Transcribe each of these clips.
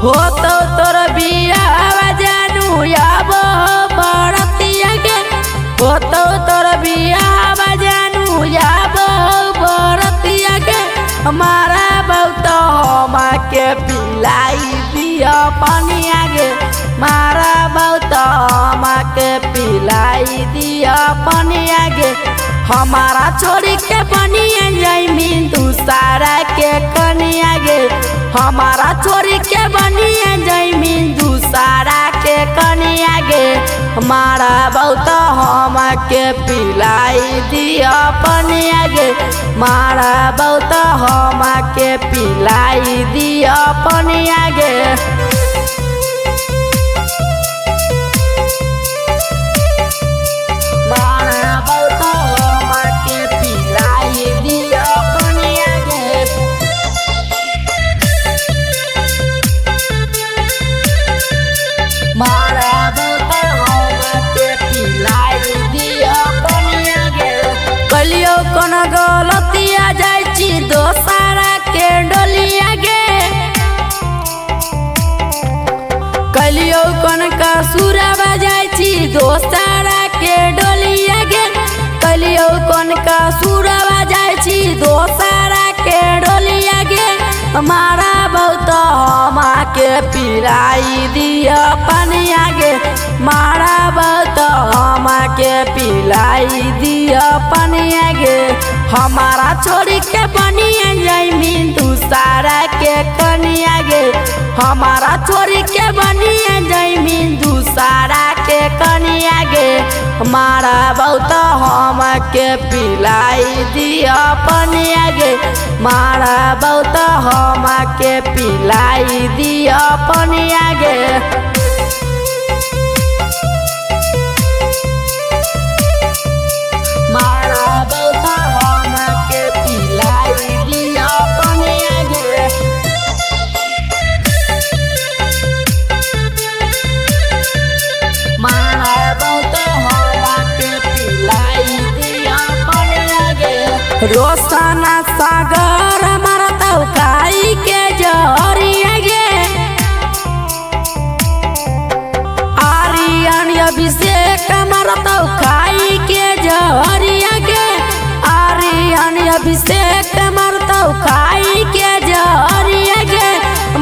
होतो तोर बियाह जानू अब बरतिया गे होतो तोर बियाह जानू अब बरतिया गे हमारा बहुत हम के पिलाई दिया पनिया गे मारा बहुत हम के पिलाई दिया पनिया गे हमारा छोड़ी के बनिया जमीन दूसरा के कनिया गे हमारा छोड़ी के बनिया जमीन दूसरा के कनिया गे हमारा बहुत हम के पिलाई दिया पनिया गे मारा बहुत हम के पिलाई दिया पनिया गे कलियो कौन गलतिया जाइची दोसारा के डोलिया गे कलियो कौन कसूरवा जाइची दोसारा के डोलिया गे कलियो कौन कसूरवा जाइची दोसारा के डोलिया गे हमारा बहुत हम के पिलाई दिया पनिया गे मारा बहुत हम के पिलाई दिया पनिया गे हमारा छोड़ी के बनिया जमीन दूसरा के कनिया गे हमारा छोड़ी के बनिया जमीन दूसरा के कनिया गे हमारा बहुत हम के पिलाई दिया पनिया गे मारा बहुत हम के पिलाई दिया पनिया गे रोशना सागर मरतौ खाई के जहरिया गे आर्यन अभिषेक मरतौ खाई के जहरिया गे आर्यन अभिषेक मरतौ खाई के जहरिया गे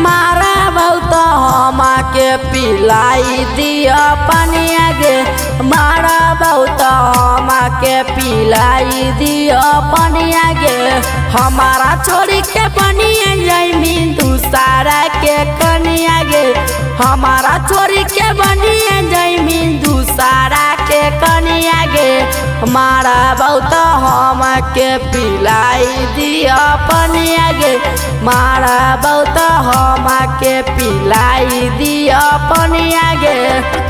मारा बहुत हम के पिलाई दिया पनिया गे मारा बहुत हम के पिलाई दिया पनिया गे हमारा छोड़ी के बनिया जमीन दूसरा के कनिया गे हमारा छोड़ी के बनिया जमीन दूसरा के कनिया गे हमारा बहुत हम के पिलाई दिया पनिया गे मारा बहुत हम के पिलाई दिया पनिया गे।